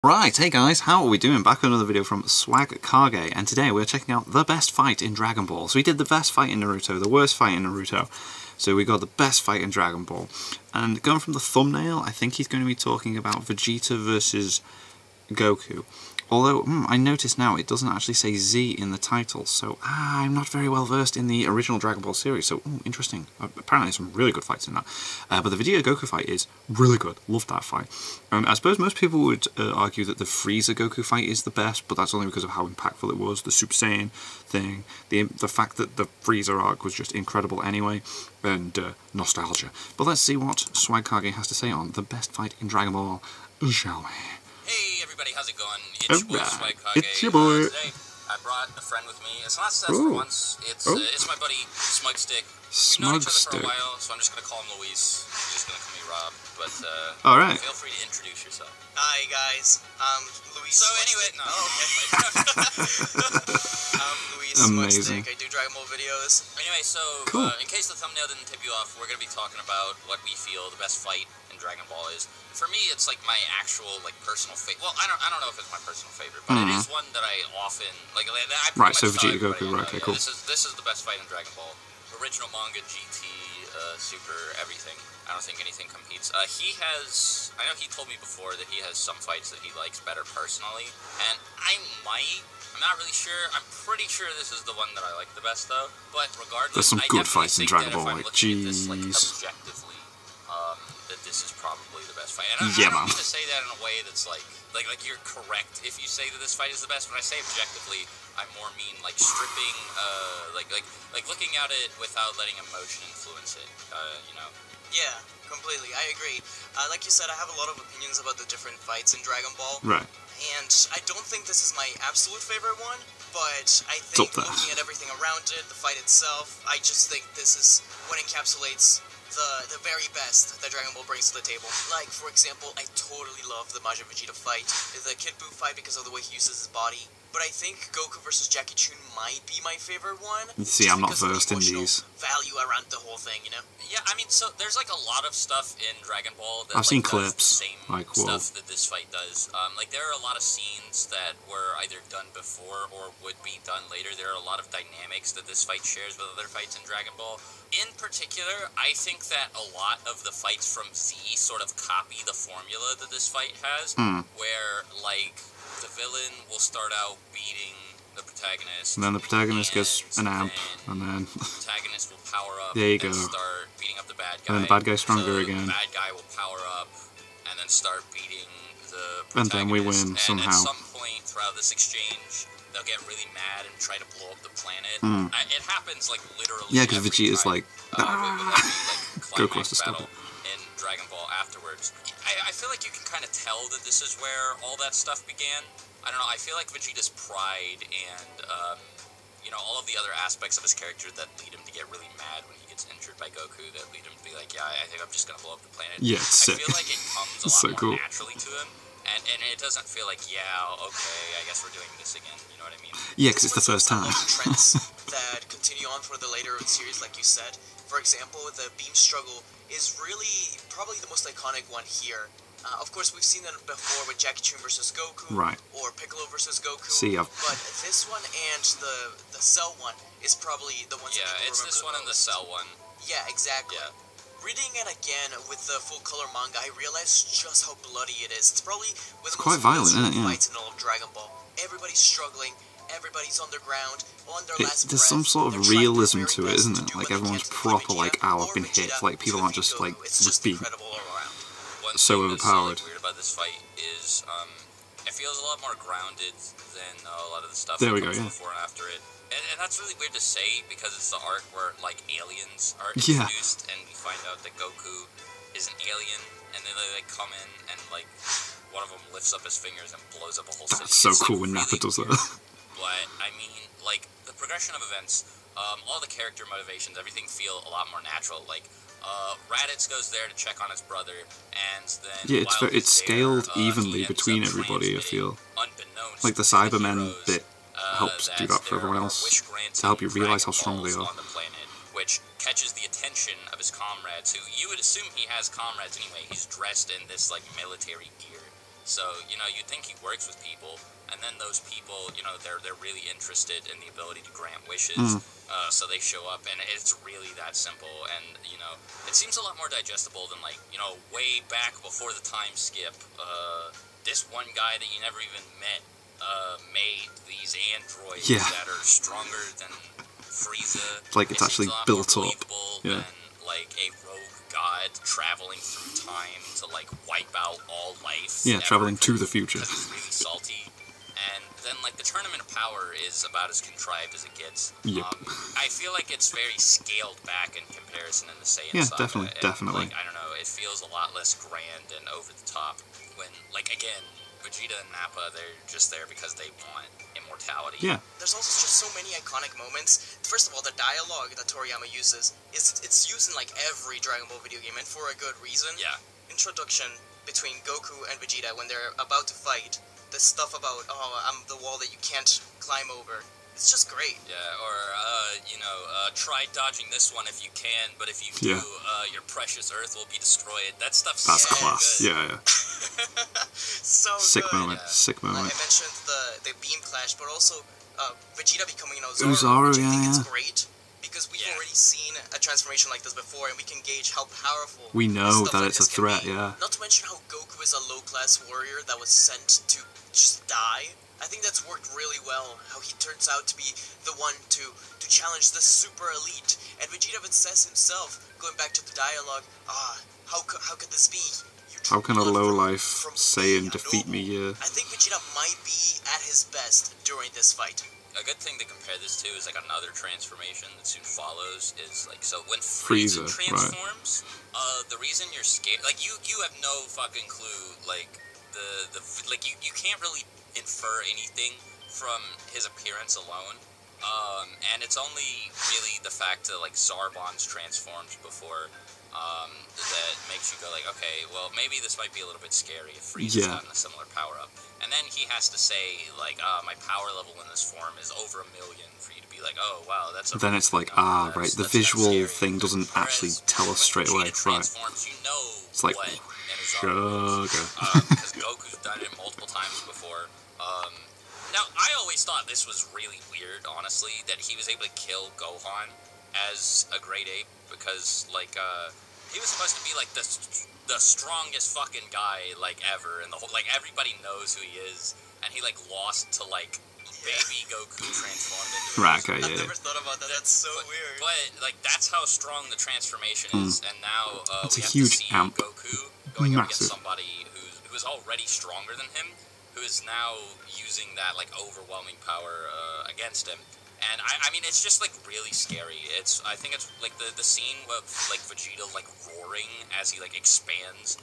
Right, hey guys, how are we doing? Back with another video from Swag Kage, and today we're checking out the best fight in Dragon Ball. So we did the best fight in Naruto, the worst fight in Naruto, so we got the best fight in Dragon Ball. And going from the thumbnail, I think he's going to be talking about Vegeta versus Goku. Although, I notice now it doesn't actually say Z in the title, so I'm not very well versed in the original Dragon Ball series, so interesting. Apparently there's some really good fights in that. But the Vegeta Goku fight is really good. Love that fight. I suppose most people would argue that the Frieza Goku fight is the best, but that's only because of how impactful it was, the Super Saiyan thing, the fact that the Frieza arc was just incredible anyway, and nostalgia. But let's see what Swag Kage has to say on the best fight in Dragon Ball, shall we? Hey everybody, how's it going? It's your boy Swag Kage. It's your boy. Today I brought a friend with me. It's not Seth for once. It's my buddy Smugstick. We've known each other for a while, so I'm just gonna call him Luis. He's just gonna call me Rob. But alright. Feel free to introduce yourself. Hi guys, I'm Luis. So anyway, no. I'm Luis Amazing. Smugstick. I do Dragon Ball videos. Anyway, so cool. In case the thumbnail didn't tip you off, we're gonna be talking about what we feel the best fight in Dragon Ball is. For me, it's like my actual personal favorite. Well, I don't know if it's my personal favorite, but it is one that I often like. Right, so Vegeta Goku, right? Okay, cool. This is the best fight in Dragon Ball. Original manga, GT, Super, everything. I don't think anything competes. I know he told me before that he has some fights that he likes better personally, and I'm not really sure. I'm pretty sure this is the one that I like the best, though. But regardless, there's some good fights in Dragon Ball. Like, jeez. Objectively, that this is probably the best fight. And I don't mean to say that in a way that's like you're correct if you say that this fight is the best. When I say objectively, I more mean stripping, like looking at it without letting emotion influence it. You know. Yeah, completely. I agree. Like you said, I have a lot of opinions about the different fights in Dragon Ball. Right. And I don't think this is my absolute favorite one, but I think looking at everything around it, the fight itself, I just think this is what encapsulates the very best that Dragon Ball brings to the table. Like, for example, I totally love the Majin Vegeta fight, the Kid Buu fight because of the way he uses his body. But I think Goku versus Jackie Chun might be my favorite one. You see, I'm not versed in these. Value around the whole thing, you know? Yeah, I mean, so there's a lot of stuff in Dragon Ball that I've seen does clips, the same stuff that this fight does. There are a lot of scenes that were either done before or would be done later. There are a lot of dynamics that this fight shares with other fights in Dragon Ball. In particular, I think that a lot of the fights from Z sort of copy the formula that this fight has, where the villain will start out beating the protagonist, and then the protagonist gets an amp, and then the protagonist will power up. There you and go. Start beating up the bad guy. And then the bad guy's stronger so again. The bad guy will power up, and then start beating the protagonist. And then we win somehow. And at some point throughout this exchange, they'll get really mad and try to blow up the planet. It happens literally. Yeah, because Vegeta's Goku has to stop it. In Dragon Ball afterwards, I feel like you can kind of tell that this is where all that stuff began. I don't know, I feel like Vegeta's pride and, all of the other aspects of his character that lead him to get really mad when he gets injured by Goku, that lead him to be like, yeah, I think I'm just going to blow up the planet. Yeah, it's sick. I feel like it comes a lot more naturally to him, and it doesn't feel like, yeah, okay, I guess we're doing this again, you know what I mean? Yeah, because it's the first time. Trends that continue on for the later series, like you said. For example, the beam struggle is really probably the most iconic one here. Of course, we've seen that before with Jackie Chun versus Goku, or Piccolo versus Goku. But this one and the Cell one is probably the ones that people remember. Yeah, it's this one and the Cell one. Yeah, exactly. Yeah. Reading it again with the full-color manga, I realized just how bloody it is. It's probably one of the most violent fights in all of Dragon Ball. Everybody's struggling. Everybody's underground, on their last breath. There's some sort of realism to it, isn't it? Like, everyone's proper, ow, I've been hit. Like, people aren't just, just being so overpowered. What's weird about this fight is, it feels a lot more grounded than a lot of the stuff that comes before and after it. And that's really weird to say, because it's the arc where, aliens are introduced, and we find out that Goku is an alien, and then they, come in, and, one of them lifts up his fingers and blows up a whole city. That's so cool when Nappa does that. But, I mean, the progression of events, all the character motivations, everything feel a lot more natural. Raditz goes there to check on his brother, and then... Yeah, it's scaled evenly between everybody, I feel. Like, the Cybermen bit helps do that for everyone else, to help you realize how strong they are. On the planet, which catches the attention of his comrades, who you would assume he has comrades anyway. He's dressed in this, military gear. So, you know, you'd think he works with people, and then those people, you know, they're really interested in the ability to grant wishes, so they show up, and it's really that simple, and, you know, it seems a lot more digestible than, like, you know, way back before the time skip, this one guy that you never even met, made these androids that are stronger than Frieza. Like, it's actually built up. Than, like, a rogue god traveling through time to, like, wipe out all life. Yeah, traveling to the future. Because he's really salty. And then, like, the Tournament of Power is about as contrived as it gets. Yep. I feel like it's very scaled back in comparison in the Saiyan Yeah, saga. definitely. Like, I don't know, it feels a lot less grand and over the top. When, like, again, Vegeta and Nappa, they're just there because they want immortality. Yeah. There's also just so many iconic moments. First of all, the dialogue that Toriyama uses, it's used in, like, every Dragon Ball video game, and for a good reason. Yeah. Introduction between Goku and Vegeta when they're about to fight. The stuff about, oh, I'm the wall that you can't climb over. It's just great. Yeah, or, you know, try dodging this one if you can, but if you do, your precious Earth will be destroyed. That stuff's That's so class. good. Yeah. So Sick good. moment. Sick moment. Like I mentioned the beam clash, but also Vegeta becoming an Ozaru, Ozaru, which I think yeah. is great. Because we've already seen a transformation like this before, and we can gauge how powerful We know stuff that like it's a this can threat, be. yeah. Not to mention how Goku is a low-class warrior that was sent to just die. I think that's worked really well, how he turns out to be the one to challenge the super elite. And Vegeta even says himself, going back to the dialogue, how could this be? How can a lowlife from Saiyan me, defeat me, yeah? I think Vegeta might be at his best during this fight. A good thing to compare this to is, like, another transformation that soon follows is, like, so when Frieza, Frieza transforms, the reason you're scared, like, you have no fucking clue, like, like, you can't really infer anything from his appearance alone, and it's only really the fact that, like, Zarbon's transformed before, that makes you go like, okay, well, maybe this might be a little bit scary if Frieza's gotten a similar power-up. And then he has to say, like, my power level in this form is over 1 million for you to be like, oh, wow, that's a Then it's like, right, the visual thing doesn't actually tell us straight away, right? You know, it's like, because Goku's done it multiple times before. Now, I always thought this was really weird, honestly, that he was able to kill Gohan as a Great Ape, because, like, he was supposed to be, like, the strongest fucking guy, like, ever, and the whole, like, everybody knows who he is, and he, like, lost to, like, baby Goku transformed into Right, I've never thought about that, that's so weird. But, like, that's how strong the transformation is, and now, it's we a have huge to see amp. Goku going up Massive. against somebody who is already stronger than him, who is now using that, like, overwhelming power, against him. And I mean, it's just, like, really scary. I think it's, like, the scene with, like, Vegeta, like, roaring as he, like, expands,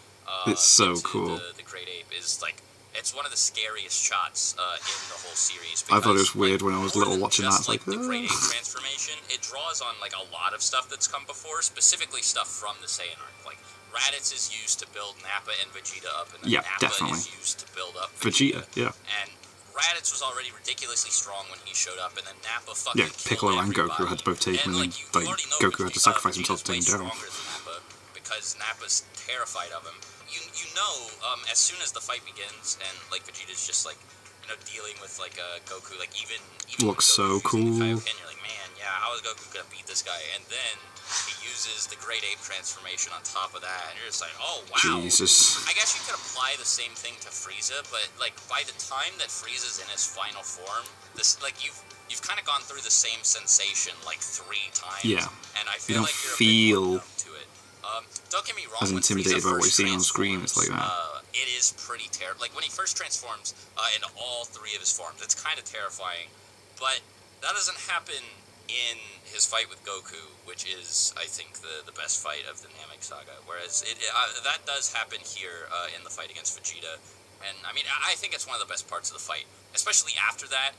it's so into cool. The Great Ape is, like, it's one of the scariest shots, in the whole series. I thought it was Because, weird like, when I was more little than watching just, that, it's like, the Great Ape transformation, it draws on, like, a lot of stuff that's come before, specifically stuff from the Saiyan arc. Like, Raditz is used to build Nappa and Vegeta up, and then Nappa definitely. is used to build up Vegeta, yeah. And Raditz was already ridiculously strong when he showed up, and then Nappa fucking Yeah, Piccolo killed and Goku had to both take him, and then, like, Goku had to sacrifice himself to take him down. Vegeta's way stronger than Nappa, because Nappa's terrified of him. You know, as soon as the fight begins, and, like, Vegeta's just, like, you know, dealing with, like, Goku, like, even Looks so Goku's cool. using the Kaioken, you're like, man, yeah, how is Goku gonna beat this guy? And then he uses the Great Ape transformation on top of that, and you're just like, oh, wow. Jesus. I guess you could apply the same thing to Frieza, but, like, by the time that Frieza's in his final form, this, like, you've kind of gone through the same sensation, like, 3 times. Yeah. And I You feel don't like you're feel a bit more numb to it. Don't get me wrong, as when intimidated Frieza by what first you're seeing on screen, it's like that. it is pretty terrible. Like, when he first transforms in all 3 of his forms, it's kind of terrifying, but that doesn't happen in his fight with Goku, which is, I think, the best fight of the Namek Saga, whereas that does happen here in the fight against Vegeta. And, I mean, I think it's one of the best parts of the fight. Especially after that,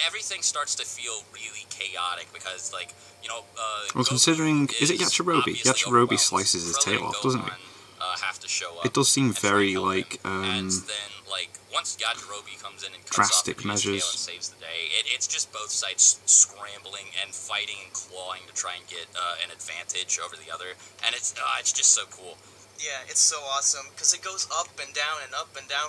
everything starts to feel really chaotic because, like, you know... well, considering... Is it Yajirobe? obviously Yajirobe overwhelmed. slices his Krillin tail and off, doesn't he? Gohan, have to show up It does seem and try very, and help like, him. And then, like, once Yajirobe comes in and cuts drastic off Vegeta's tail measures. and saves the day, it's just both sides scrambling and fighting and clawing to try and get an advantage over the other. And it's just so cool. Yeah, it's so awesome because it goes up and down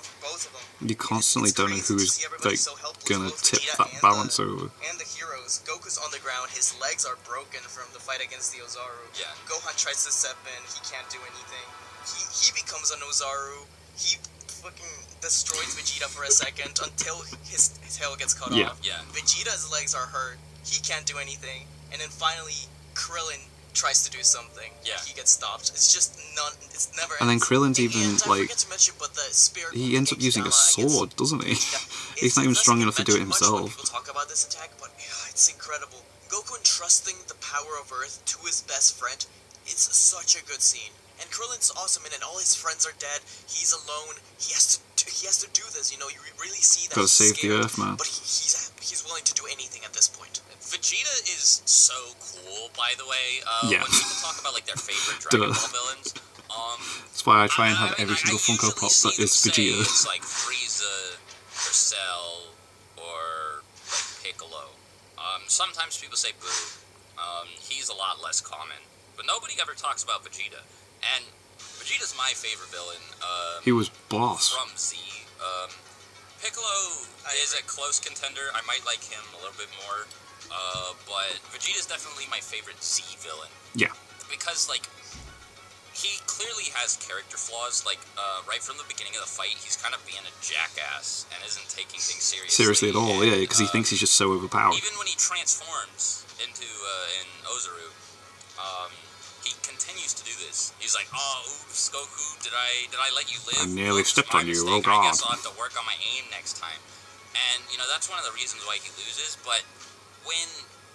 for both of them. You constantly It's don't know crazy to who's see everybody like so helpless, gonna both tip Vegeta that balance over. and the heroes. Goku's on the ground, his legs are broken from the fight against the Ozaru. Yeah. Gohan tries to step in, he can't do anything. He becomes an Ozaru. He fucking destroys Vegeta for a second until his tail gets cut off. Yeah. Vegeta's legs are hurt. He can't do anything. And then finally, Krillin tries to do something. Yeah. He gets stopped. It's just none. It's never. And then ends. Krillin's And even I like forget to mention, but the spirit he ends up using a against sword, doesn't he? Vegeta, He's not even it strong doesn't enough to do it mention much when himself. people talk about this attack, but it's incredible. Goku entrusting the power of Earth to his best friend. It's such a good scene. And Krillin's awesome, and all his friends are dead. He's alone. He has to do this. You know, you really see that. Gotta he's save the scared, Earth, man. But he's willing to do anything at this point. Vegeta is so cool, by the way. Yeah. When people talk about like their favorite Dragon Ball villains, That's why I try and have I mean, every single Funko Pop that is Vegeta. It's like Frieza, or Cell, or like Piccolo. Sometimes people say Boo. He's a lot less common, but nobody ever talks about Vegeta. And Vegeta's my favorite villain. He was boss. From Z. Piccolo is a close contender. I might like him a little bit more. But Vegeta's definitely my favorite Z villain. Yeah. Because, like, he clearly has character flaws. Like, right from the beginning of the fight, he's kind of being a jackass and isn't taking things seriously. At all, yeah, because he thinks he's just so overpowered. Even when he transforms into in Ozaru, he continues to do this. He's like, "Oh, oops, Goku, did I let you live? I nearly Oops, stepped my on you. mistake. Oh God." I guess I'll have to work on my aim next time." And you know that's one of the reasons why he loses. But when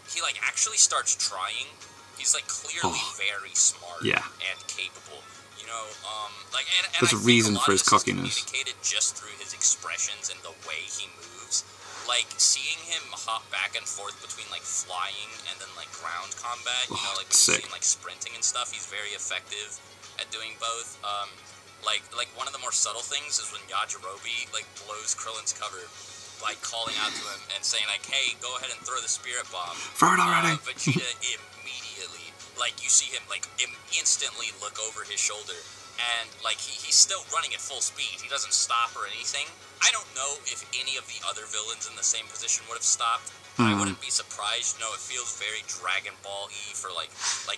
he like actually starts trying, he's like clearly very smart and capable. You know, like and there's I a reason think a lot for of his this is cockiness. communicated just through his expressions and the way he moves. Like seeing him hop back and forth between like flying and then like ground combat, you know, like when you see him like sprinting and stuff, he's very effective at doing both. Like one of the more subtle things is when Yajirobe like blows Krillin's cover by calling out to him and saying like, "Hey, go ahead and throw the spirit bomb." Throw it already. Vegeta immediately, like you see him like instantly look over his shoulder. And, like, he's still running at full speed. He doesn't stop or anything. I don't know if any of the other villains in the same position would have stopped. I wouldn't be surprised. You know, it feels very Dragon Ball-y for, like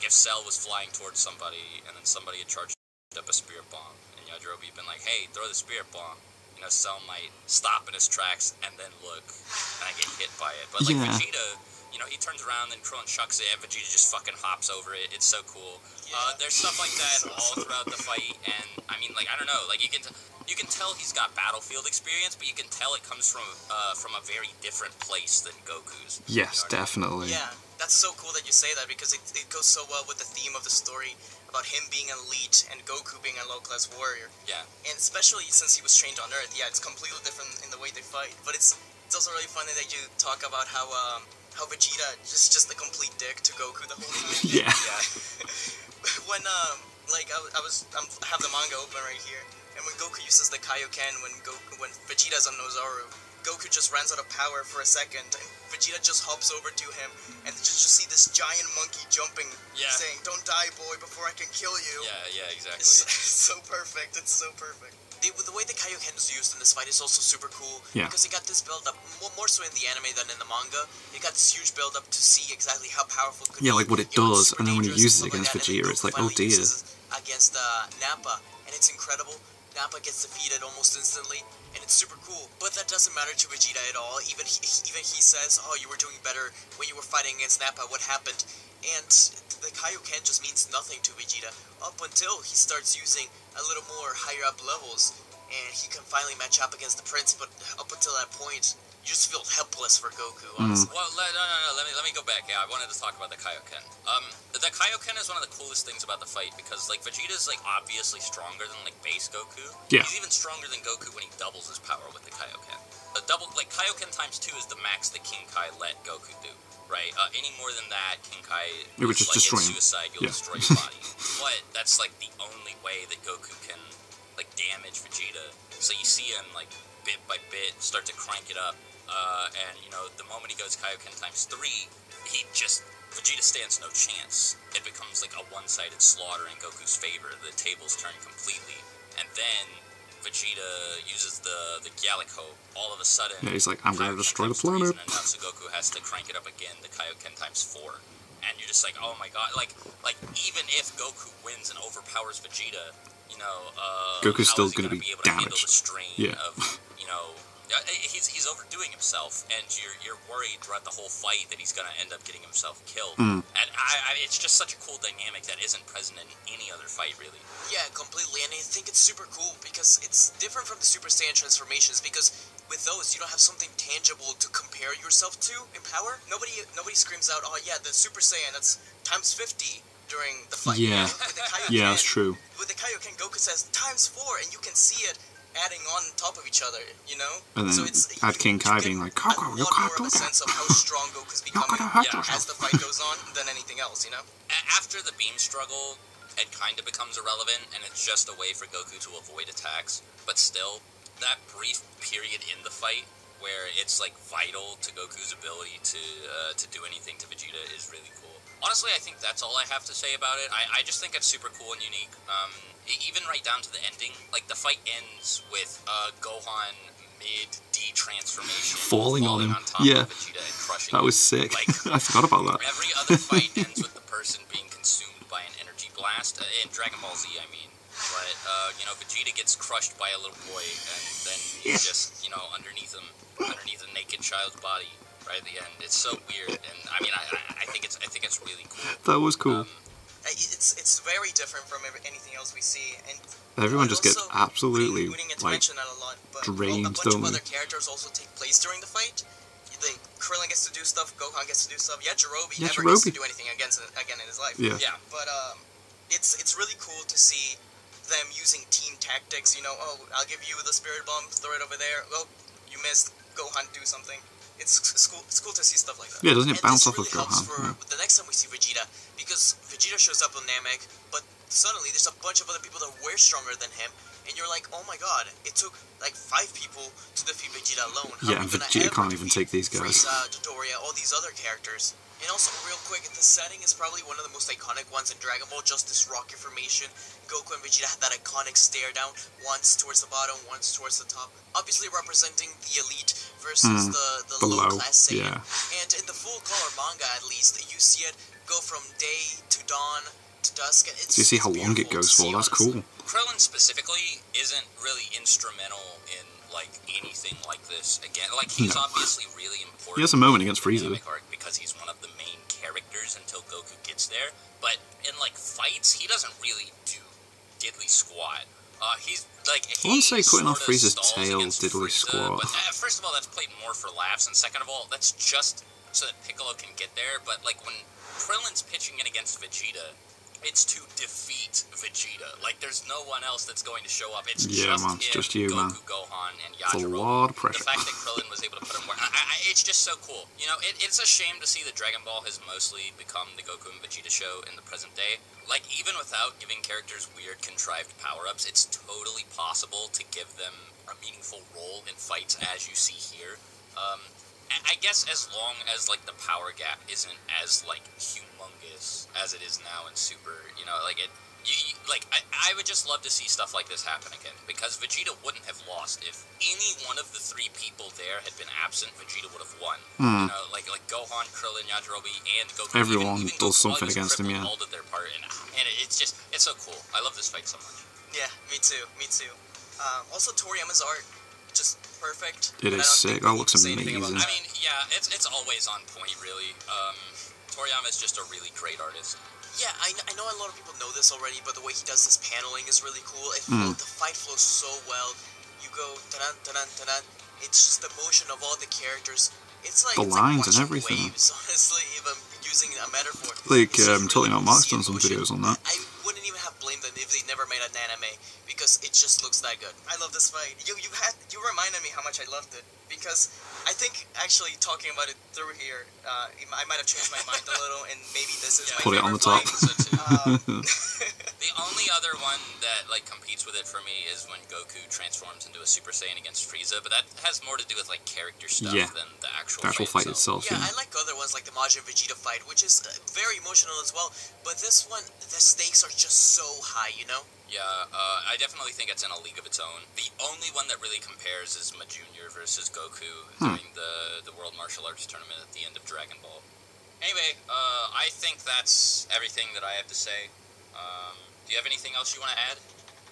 if Cell was flying towards somebody and then somebody had charged up a spirit bomb. And Yajirobe had been like, "Hey, throw the spirit bomb." You know, Cell might stop in his tracks and then look and I get hit by it. But, like, Vegeta... You know, he turns around and Krillin chucks it, and Vegeta just fucking hops over it. It's so cool. There's stuff like that all throughout the fight, and I mean, like I don't know, like you can tell he's got battlefield experience, but you can tell it comes from a very different place than Goku's. Yes, you know definitely. Yeah, that's so cool that you say that because it goes so well with the theme of the story about him being an elite and Goku being a low-class warrior. Yeah. And especially since he was trained on Earth, yeah, it's completely different in the way they fight. But it's also really funny that you talk about how Vegeta is just a complete dick to Goku the whole time. Yeah. When I have the manga open right here, and when Goku uses the Kaioken, when Vegeta's on Ozaru, Goku just runs out of power for a second, and Vegeta just hops over to him, and just see this giant monkey jumping, saying, "Don't die, boy, before I can kill you." Yeah, exactly. It's so perfect. It's so perfect. The way the Kaioken is used in this fight is also super cool. Yeah. Because it got this build up, more so in the anime than in the manga. It got this huge build up to see exactly how powerful it could be. Yeah, like what it does, and then when he uses it against Vegeta, it's like, oh dear. Against Nappa, and it's incredible. Nappa gets defeated almost instantly, and it's super cool. But that doesn't matter to Vegeta at all. Even he says, "Oh, you were doing better when you were fighting against Nappa. What happened?" And the Kaioken just means nothing to Vegeta up until he starts using a little more higher up levels, and he can finally match up against the Prince. But up until that point, you just feel helpless for Goku, honestly. Well, no. Let me go back. Yeah, I wanted to talk about the Kaioken. The Kaioken is one of the coolest things about the fight because like Vegeta's like obviously stronger than like base Goku. Yeah. He's even stronger than Goku when he doubles his power with the Kaioken. Kaioken times 2 is the max that King Kai let Goku do. Right? Any more than that, King Kai it would just destroy him. Suicide, you'll destroy your body. But that's like the only way that Goku can like damage Vegeta. So you see him like bit by bit start to crank it up. And you know, the moment he goes Kaioken times 3, he just Vegeta stands no chance. It becomes like a one-sided slaughter in Goku's favor. The tables turn completely. And then Vegeta uses the Gallico. All of a sudden, yeah, he's like, I'm gonna destroy the planet. Enough, so Goku has to crank it up again, the Kaioken times 4. And you're just like, oh my god, like even if Goku wins and overpowers Vegeta, you know, Goku's still going to be able to handle the damaged. strain Yeah. of, you know, he's overdoing himself, and you're worried throughout the whole fight that he's going to end up getting himself killed. And it's just such a cool dynamic that isn't present in any other fight, really. Yeah, completely, and I think it's super cool because it's different from the Super Saiyan transformations, because with those, you don't have something tangible to compare yourself to in power. Nobody screams out, oh yeah, the Super Saiyan, that's times 50 during the fight. Yeah, With the Kaioken, yeah, that's true. With the Kaioken, Goku says times 4, and you can see it adding on top of each other, you know? And then so it's, add King Kai being like, Goku, you can't do more of a that. sense of how strong Goku's becoming as the fight goes on than anything else, you know? After the beam struggle, it kind of becomes irrelevant, and it's just a way for Goku to avoid attacks. But still, that brief period in the fight where it's like vital to Goku's ability to do anything to Vegeta is really cool. Honestly, I think that's all I have to say about it. I just think it's super cool and unique. Even right down to the ending, like the fight ends with Gohan mid-D-transformation falling on him. top Yeah, of Vegeta and crushing that was him. sick. Like, I forgot about that. Every other fight ends with the person being consumed by an energy blast. In Dragon Ball Z, I mean. But, you know, Vegeta gets crushed by a little boy, and then he's just, you know, underneath a naked child's body right at the end. It's so weird, and I mean, I think it's really cool. That was cool. It's very different from anything else we see, and everyone just gets also, absolutely we didn't get to like mention that a lot, but drained, a bunch don't of we? other characters also take place during the fight. Krillin gets to do stuff, Gohan gets to do stuff. Yajirobe never gets to do anything again in his life. Yeah. But it's really cool to see them using team tactics. You know, oh, I'll give you the Spirit Bomb, throw it over there. Oh, you missed. Gohan, do something. It's cool. It's cool to see stuff like that. Yeah, doesn't it bounce off really of Gohan? For the next time we see Vegeta, because Vegeta shows up on Namek, but suddenly there's a bunch of other people that were stronger than him, and you're like, oh my god, it took like 5 people to defeat Vegeta alone. Yeah, and Vegeta can't even take these guys. Frieza, Dodoria, all these other characters. And also, real quick, the setting is probably one of the most iconic ones in Dragon Ball, just this rocky formation. Goku and Vegeta had that iconic stare down, once towards the bottom, once towards the top. Obviously representing the elite versus the low-class Saiyan. Yeah. And in the full-color manga, at least, you see it go from day to dawn to dusk. And it's, so you see how long it goes for, that's cool. Krillin specifically isn't really instrumental in like anything like this. Again, like he's obviously really important. He has a moment against Frieza because he's one of the main characters until Goku gets there. But in like fights, he doesn't really do diddly squat. He's like I wouldn't say cutting off Frieza's tail diddly Frieza, squat. But first of all, that's played more for laughs, and second of all, that's just so that Piccolo can get there. But like when Krillin's pitching in against Vegeta, it's to defeat Vegeta. Like, there's no one else that's going to show up. It's just you, Goku, man. Gohan, and It's a Yajirobe. lot of pressure. The fact that Krillin was able to put him where... it's just so cool. You know, it's a shame to see that Dragon Ball has mostly become the Goku and Vegeta show in the present day. Like, even without giving characters weird, contrived power-ups, it's totally possible to give them a meaningful role in fights, as you see here. I guess as long as, like, the power gap isn't as, like, humongous as it is now in Super, you know, like, I would just love to see stuff like this happen again, because Vegeta wouldn't have lost. If any one of the 3 people there had been absent, Vegeta would have won. You know, like Gohan, Krillin, Yajirobe, and Goku. Everyone even does Goku something against him, yeah. all did their part, and it's so cool. I love this fight so much. Yeah, me too. Also, Toriyama's art, just perfect. It is sick. That looks amazing. I mean, yeah, it's always on point, really. Toriyama is just a really great artist. Yeah, I know a lot of people know this already, but the way he does this paneling is really cool. The fight flows so well. You go ta-dan, ta-dan, ta-dan. It's just the motion of all the characters. It's like the lines and watching everything. Waves, honestly, if I'm using a metaphor. Like, Totally Not Mark's done some videos on that. I wouldn't even have blamed them if they never made an anime, because it just looks that good. I love this fight. You reminded me how much I loved it, because I think actually talking about it through here, I might have changed my mind a little, and maybe this is my put it on the favorite top. fight. The only other one that like competes with it for me is when Goku transforms into a Super Saiyan against Frieza, but that has more to do with like character stuff than the actual fight itself. Yeah, I like other ones as like the Majin Vegeta fight, which is very emotional as well. But this one, the stakes are just so high, you know? Yeah, I definitely think it's in a league of its own. The only one that really compares is Ma Junior versus Goku during the World Martial Arts Tournament at the end of Dragon Ball. Anyway, I think that's everything that I have to say. Do you have anything else you want to add?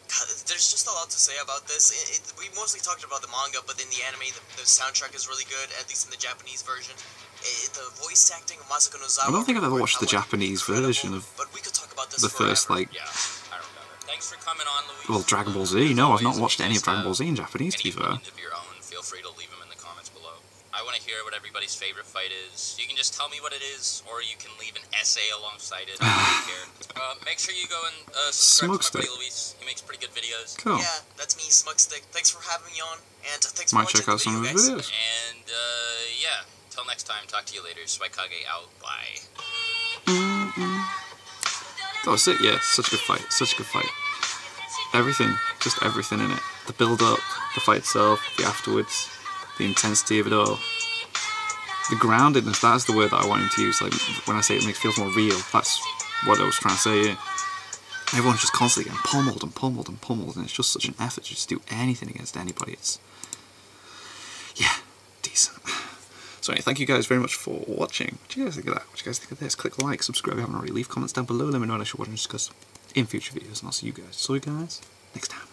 God, there's just a lot to say about this. We mostly talked about the manga, but in the anime, the soundtrack is really good, at least in the Japanese version. The voice acting of Masako Nozawa... I don't think I've ever watched the Japanese version of but we could talk about this the first, like... Yeah, I remember. Thanks for coming on, Luis. Well, Dragon Ball Z. No, I've not watched any of Dragon Ball Z in Japanese, to be fair. Of your own, feel free to leave them in the comments below. I want to hear what everybody's favorite fight is. You can just tell me what it is, or you can leave an essay alongside it. I don't care. Make sure you go and subscribe to my buddy Luis. He makes pretty good videos. Cool. Yeah, that's me, Smugstick. Thanks for having me on, and thanks for Might watching check out some of his videos. And, yeah. Till next time, talk to you later. Swaikage out. Bye. That was it, yeah. Such a good fight. Such a good fight. Everything. Just everything in it. The build-up, the fight itself, the afterwards, the intensity of it all. The groundedness, that's the word that I want him to use. Like, when I say it feels more real, that's what I was trying to say, yeah. Everyone's just constantly getting pummeled and pummeled and pummeled, and it's just such an effort to just do anything against anybody. It's... yeah, decent. So anyway, thank you guys very much for watching. What do you guys think of that? What do you guys think of this? Click like, subscribe if you haven't already. Leave comments down below. Let me know what I should watch and discuss in future videos. And I'll see you guys next time.